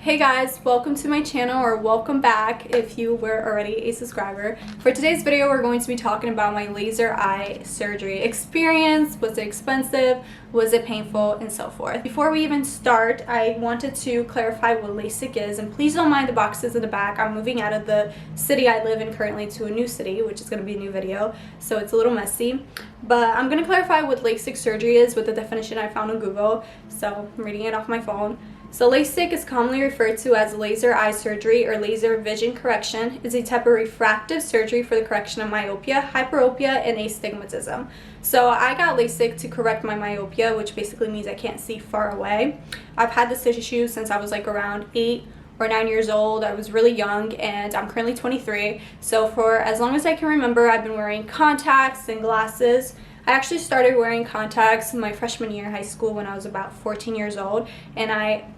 Hey guys, welcome to my channel, or welcome back if you were already a subscriber. For today's video, we're going to be talking about my laser eye surgery experience. Was it expensive? Was it painful? And so forth. Before we even start, I wanted to clarify what Lasik is, and please don't mind the boxes in the back. I'm moving out of the city I live in currently to a new city, which is going to be a new video, so it's a little messy. But I'm going to clarify what LASIK surgery is with the definition I found on Google, so I'm reading it off my phone. So LASIK is commonly referred to as laser eye surgery or laser vision correction. It's a type of refractive surgery for the correction of myopia, hyperopia, and astigmatism. So I got LASIK to correct my myopia, which basically means I can't see far away. I've had this issue since I was like around 8 or 9 years old. I was really young, and I'm currently 23. So for as long as I can remember, I've been wearing contacts and glasses. I actually started wearing contacts my freshman year in high school when I was about 14 years old, and I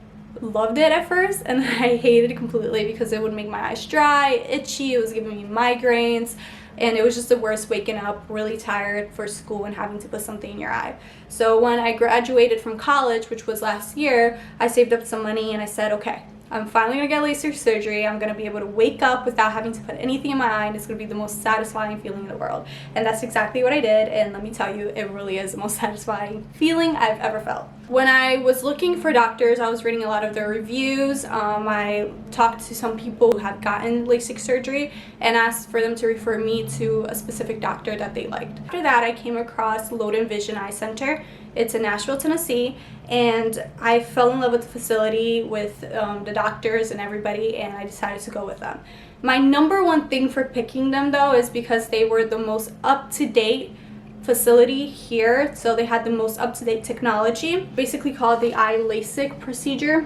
loved it at first, and I hated it completely because it would make my eyes dry, itchy, it was giving me migraines, and it was just the worst, waking up really tired for school and having to put something in your eye. So when I graduated from college, which was last year, I saved up some money and I said, okay, I'm finally going to get laser surgery. I'm going to be able to wake up without having to put anything in my eye, and it's going to be the most satisfying feeling in the world. And that's exactly what I did, and let me tell you, it really is the most satisfying feeling I've ever felt. When I was looking for doctors, I was reading a lot of their reviews. I talked to some people who have gotten LASIK surgery and asked for them to refer me to a specific doctor that they liked. After that, I came across Loden Vision Eye Center. It's in Nashville, Tennessee, and I fell in love with the facility, with the doctors and everybody, and I decided to go with them. My number one thing for picking them, though, is because they were the most up-to-date facility here. So they had the most up-to-date technology, basically called the eye LASIK procedure,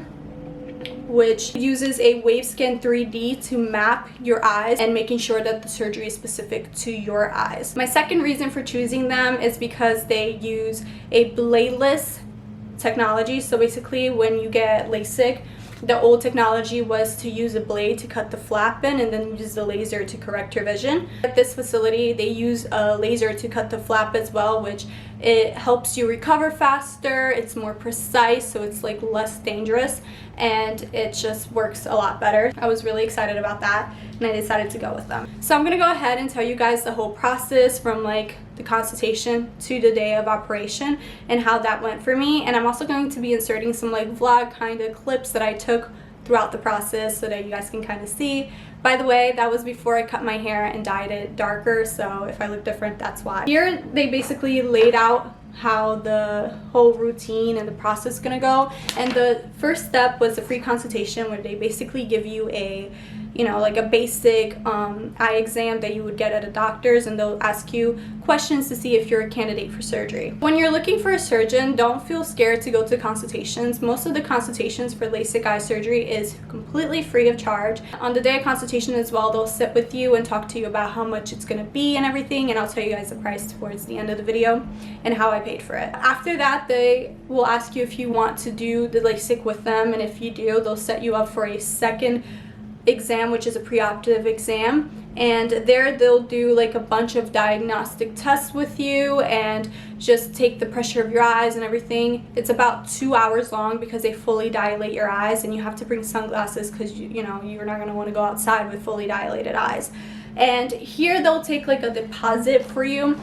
which uses a Wavescan 3D to map your eyes and making sure that the surgery is specific to your eyes. My second reason for choosing them is because they use a bladeless technology. So basically, when you get LASIK, the old technology was to use a blade to cut the flap in and then use the laser to correct your vision. At this facility, they use a laser to cut the flap as well, which it helps you recover faster, it's more precise, so it's like less dangerous, and it just works a lot better. I was really excited about that, and I decided to go with them. So I'm gonna go ahead and tell you guys the whole process from like the consultation to the day of operation and how that went for me. And I'm also going to be inserting some like vlog kind of clips that I took throughout the process so that you guys can kind of see. By the way, that was before I cut my hair and dyed it darker, so if I look different, that's why. Here they basically laid out how the whole routine and the process is gonna go, and the first step was a free consultation where they basically give you a like a basic eye exam that you would get at a doctor's, and they'll ask you questions to see if you're a candidate for surgery. When you're looking for a surgeon, don't feel scared to go to consultations. Most of the consultations for LASIK eye surgery is completely free of charge. On the day of consultation as well, they'll sit with you and talk to you about how much it's going to be and everything, and I'll tell you guys the price towards the end of the video and how I paid for it. After that, they will ask you if you want to do the LASIK with them, and if you do, they'll set you up for a second exam, which is a preoperative exam, and there they'll do like a bunch of diagnostic tests with you and just take the pressure of your eyes and everything. It's about 2 hours long because they fully dilate your eyes, and you have to bring sunglasses because you're not going to want to go outside with fully dilated eyes. And here they'll take like a deposit for you.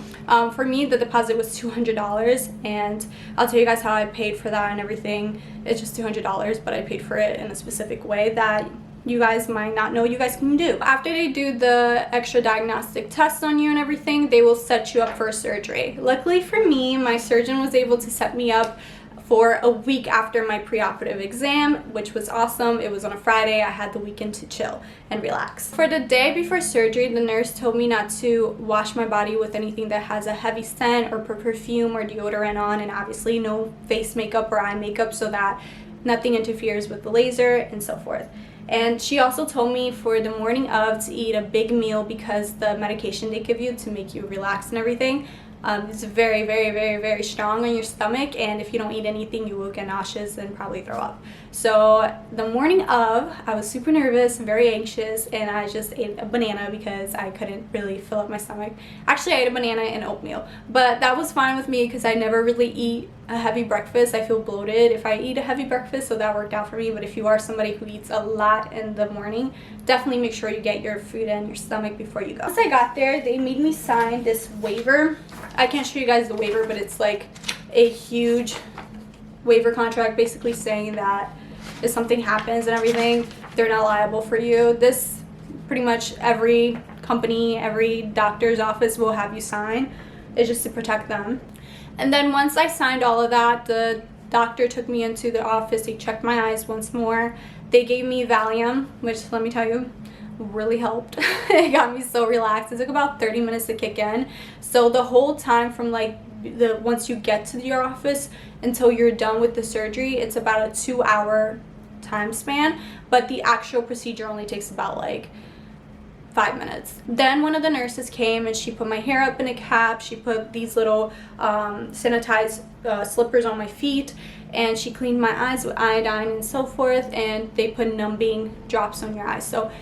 For me, the deposit was $200, and I'll tell you guys how I paid for that and everything. It's just $200, but I paid for it in a specific way that you guys might not know you guys can do. After they do the extra diagnostic tests on you and everything, they will set you up for a surgery. Luckily for me, my surgeon was able to set me up for a week after my preoperative exam, which was awesome. It was on a Friday. I had the weekend to chill and relax. For the day before surgery, the nurse told me not to wash my body with anything that has a heavy scent or perfume or deodorant on, and obviously no face makeup or eye makeup so that nothing interferes with the laser and so forth. And she also told me for the morning of to eat a big meal because the medication they give you to make you relax and everything is very, very, very, very strong on your stomach, and if you don't eat anything, you will get nauseous and probably throw up. So the morning of, I was super nervous and very anxious, and I just ate a banana because I couldn't really fill up my stomach. Actually, I ate a banana and oatmeal, but that was fine with me because I never really eat a heavy breakfast. I feel bloated if I eat a heavy breakfast, so that worked out for me. But if you are somebody who eats a lot in the morning, definitely make sure you get your food in your stomach before you go. Once I got there, they made me sign this waiver. I can't show you guys the waiver, but it's like a huge waiver contract basically saying that if something happens and everything, they're not liable for you. This pretty much every company, every doctor's office will have you sign. It's just to protect them. And then once I signed all of that, the doctor took me into the office. He checked my eyes once more. They gave me Valium, which, let me tell you, really helped. It got me so relaxed. It took about 30 minutes to kick in. So the whole time from like once you get to your office until you're done with the surgery, it's about a 2-hour time span, but the actual procedure only takes about like 5 minutes. Then one of the nurses came and she put my hair up in a cap. She put these little sanitized slippers on my feet, and she cleaned my eyes with iodine and so forth, and they put numbing drops on your eyes. So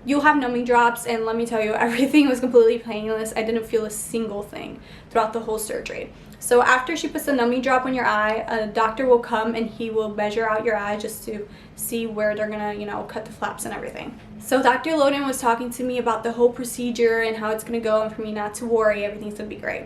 you'll have numbing drops, and let me tell you, everything was completely painless. I didn't feel a single thing throughout the whole surgery. So after she puts the numbing drop on your eye, a doctor will come and he will measure out your eye just to see where they're gonna, you know, cut the flaps and everything. So Dr. Loden was talking to me about the whole procedure and how it's gonna go, and for me not to worry, everything's gonna be great.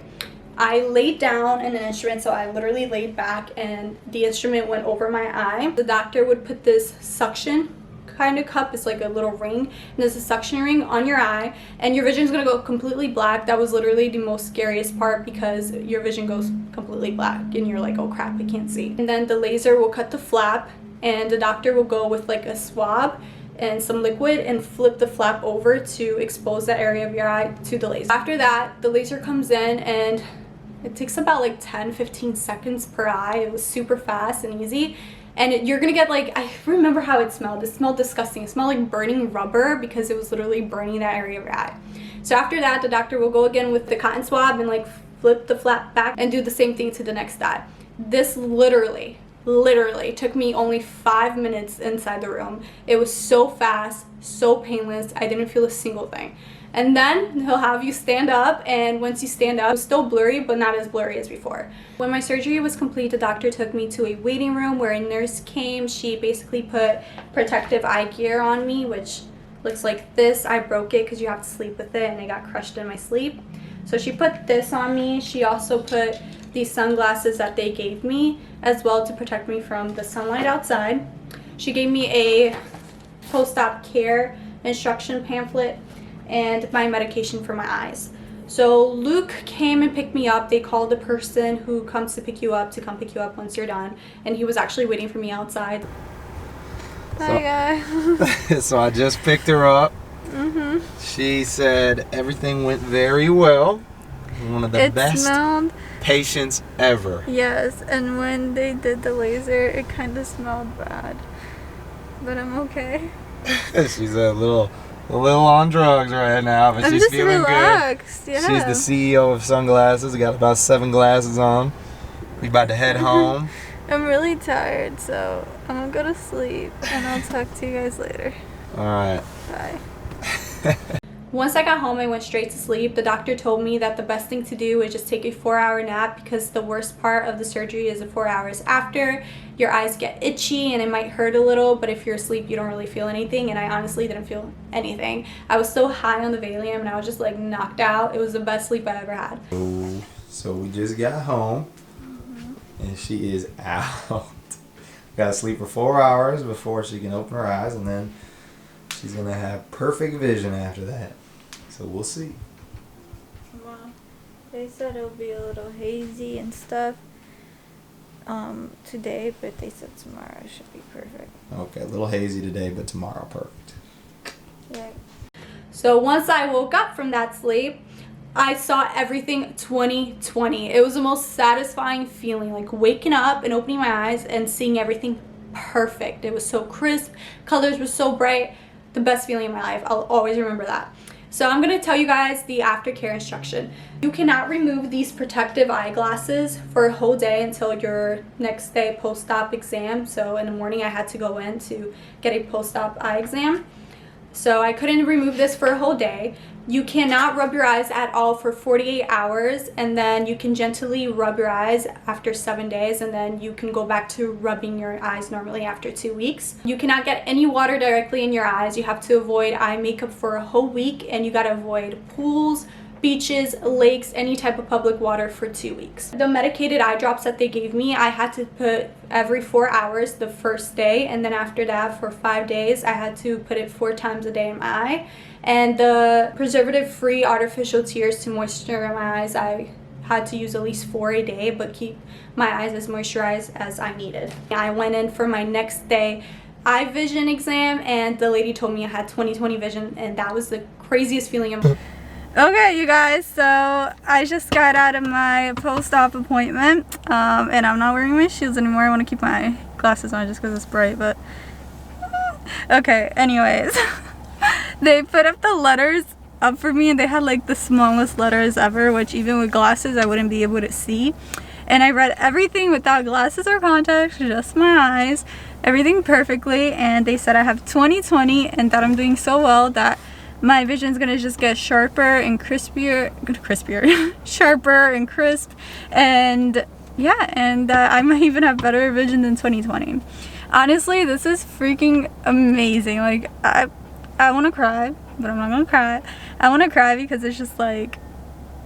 I laid down in an instrument, so I literally laid back and the instrument went over my eye. The doctor would put this suction kind of cup, it's like a little ring, and there's a suction ring on your eye, and your vision's gonna go completely black. That was literally the most scariest part because your vision goes completely black and you're like, oh crap, I can't see. And then the laser will cut the flap, and the doctor will go with like a swab and some liquid and flip the flap over to expose that area of your eye to the laser. After that, the laser comes in and it takes about like 10-15 seconds per eye. It was super fast and easy. And you're gonna get like, I remember how it smelled. It smelled disgusting. It smelled like burning rubber because it was literally burning that area of your eye. So after that, the doctor will go again with the cotton swab and like flip the flap back and do the same thing to the next eye. This literally took me only 5 minutes inside the room. It was so fast, so painless. I didn't feel a single thing. And then he'll have you stand up, and once you stand up, it's still blurry, but not as blurry as before. When my surgery was complete, the doctor took me to a waiting room where a nurse came. She basically put protective eye gear on me, which looks like this. I broke it because you have to sleep with it, and it got crushed in my sleep. So she put this on me. She also put these sunglasses that they gave me as well to protect me from the sunlight outside. She gave me a post-op care instruction pamphlet and my medication for my eyes. So Luke came and picked me up. They called the person who comes to pick you up to come pick you up once you're done, and he was actually waiting for me outside. Hi guys. So I just picked her up. She said everything went very well. One of the best patients ever. Yes, and when they did the laser, it kind of smelled bad, but I'm okay. She's a little on drugs right now, but she's feeling relaxed, good. Yeah. She's the CEO of Sunglasses. Got about 7 glasses on. We about to head home. I'm really tired, so I'm gonna go to sleep, and I'll talk to you guys later. All right. Bye. Once I got home, I went straight to sleep. The doctor told me that the best thing to do is just take a 4-hour nap because the worst part of the surgery is the 4 hours after. Your eyes get itchy and it might hurt a little, but if you're asleep, you don't really feel anything, and I honestly didn't feel anything. I was so high on the Valium and I was just like knocked out. It was the best sleep I ever had. So we just got home and she is out. Got to sleep for 4 hours before she can open her eyes, and then she's going to have perfect vision after that. So we'll see. Well, they said it'll be a little hazy and stuff today, but they said tomorrow it should be perfect. Okay, a little hazy today, but tomorrow perfect. Yeah. So once I woke up from that sleep, I saw everything 20/20. It was the most satisfying feeling, like waking up and opening my eyes and seeing everything perfect. It was so crisp, colors were so bright. The best feeling in my life. I'll always remember that. So I'm going to tell you guys the aftercare instruction. You cannot remove these protective eyeglasses for a whole day until your next day post-op exam. So in the morning I had to go in to get a post-op eye exam. So I couldn't remove this for a whole day. You cannot rub your eyes at all for 48 hours, and then you can gently rub your eyes after 7 days, and then you can go back to rubbing your eyes normally after 2 weeks. You cannot get any water directly in your eyes. You have to avoid eye makeup for a whole week, and you gotta avoid pools, beaches, lakes, any type of public water for 2 weeks. The medicated eye drops that they gave me, I had to put every 4 hours the first day, and then after that for 5 days I had to put it 4 times a day in my eye. And the preservative-free artificial tears to moisturize my eyes, I had to use at least 4 a day, but keep my eyes as moisturized as I needed. I went in for my next day eye vision exam, and the lady told me I had 20/20 vision, and that was the craziest feeling of. Okay, you guys, so I just got out of my post-op appointment, and I'm not wearing my shields anymore. I want to keep my glasses on just because it's bright, but okay, anyways. They put up the letters up for me, and they had like the smallest letters ever, which even with glasses I wouldn't be able to see. And I read everything without glasses or contacts, just my eyes, everything perfectly, and they said I have 20/20 and that I'm doing so well that my vision is gonna just get sharper and sharper and crisp, and yeah, and I might even have better vision than 20/20. Honestly, this is freaking amazing. Like, I want to cry, but I'm not gonna cry. I want to cry because it's just like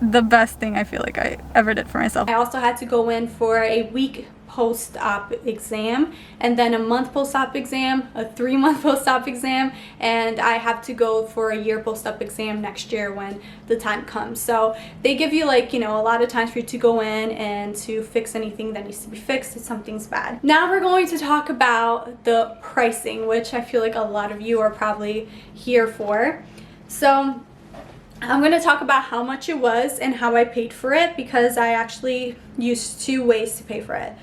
the best thing I feel like I ever did for myself. I also had to go in for a week post-op exam, and then a month post-op exam, a 3-month post-op exam, and I have to go for a year post-op exam next year when the time comes. So they give you, like, you know, a lot of times for you to go in and to fix anything that needs to be fixed if something's bad. Now we're going to talk about the pricing, which I feel like a lot of you are probably here for. So I'm going to talk about how much it was and how I paid for it, because I actually used 2 ways to pay for it.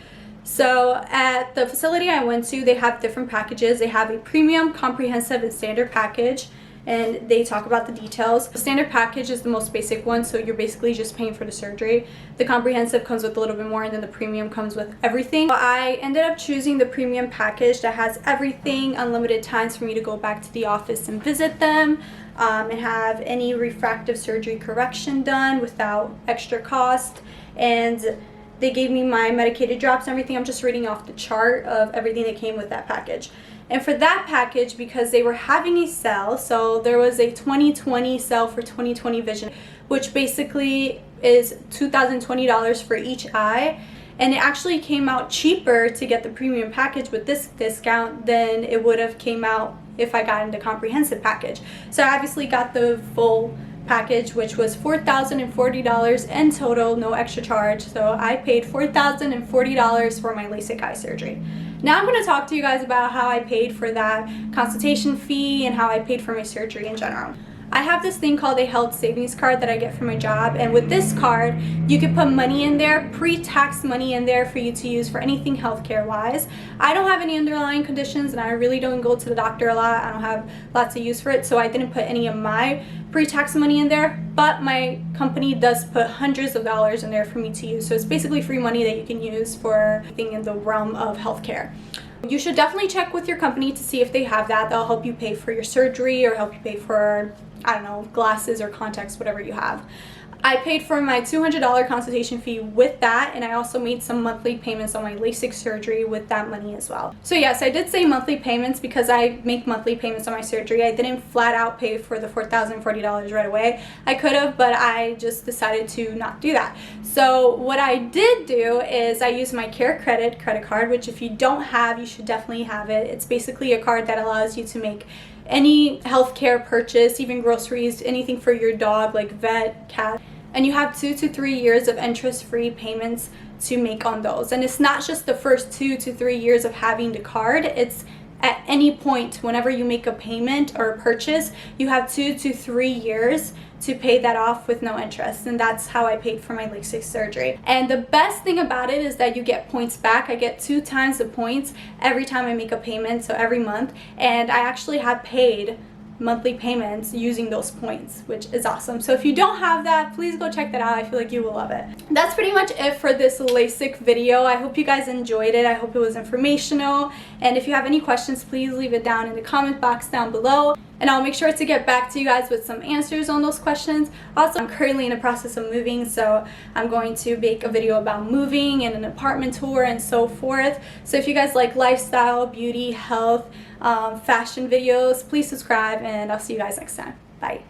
So at the facility I went to, they have different packages. They have a premium, comprehensive, and standard package, and they talk about the details. The standard package is the most basic one, so you're basically just paying for the surgery. The comprehensive comes with a little bit more, and then the premium comes with everything. So I ended up choosing the premium package that has everything, unlimited times for me to go back to the office and visit them, and have any refractive surgery correction done without extra cost. And they gave me my medicated drops and everything. I'm just reading off the chart of everything that came with that package. And for that package, because they were having a sale, so there was a 20/20 sale for 20/20 vision, which basically is $2,020 for each eye. And it actually came out cheaper to get the premium package with this discount than it would have came out if I got into comprehensive package. So I obviously got the full package, which was $4,040 in total, no extra charge. So I paid $4,040 for my Lasik eye surgery. Now I'm going to talk to you guys about how I paid for that consultation fee and how I paid for my surgery in general. I have this thing called a health savings card that I get from my job, and with this card you can put money in there, pre-tax money in there for you to use for anything healthcare wise. I don't have any underlying conditions, and I really don't go to the doctor a lot. I don't have lots of use for it, so I didn't put any of my pre-tax money in there, but my company does put hundreds of dollars in there for me to use. So it's basically free money that you can use for anything in the realm of healthcare. You should definitely check with your company to see if they have that. They'll help you pay for your surgery or help you pay for, I don't know, glasses or contacts, whatever you have. I paid for my $200 consultation fee with that, and I also made some monthly payments on my Lasik surgery with that money as well. So yes, I did say monthly payments because I make monthly payments on my surgery. I didn't flat out pay for the $4,040 right away. I could have, but I just decided to not do that. So what I did do is I used my Care credit card, which if you don't have, you should definitely have it. It's basically a card that allows you to make any healthcare purchase, even groceries, anything for your dog like vet, cat, and you have 2 to 3 years of interest-free payments to make on those. And it's not just the first 2 to 3 years of having the card, it's at any point whenever you make a payment or a purchase, you have 2 to 3 years to pay that off with no interest. And that's how I paid for my Lasik surgery. And the best thing about it is that you get points back. I get 2 times the points every time I make a payment, so every month. And I actually have paid monthly payments using those points, which is awesome. So if you don't have that, please go check that out. I feel like you will love it. That's pretty much it for this LASIK video. I hope you guys enjoyed it. I hope it was informational. And if you have any questions, please leave it down in the comment box down below, and I'll make sure to get back to you guys with some answers on those questions. Also, I'm currently in the process of moving, so I'm going to make a video about moving and an apartment tour and so forth. So if you guys like lifestyle, beauty, health, fashion videos, please subscribe, and I'll see you guys next time. Bye.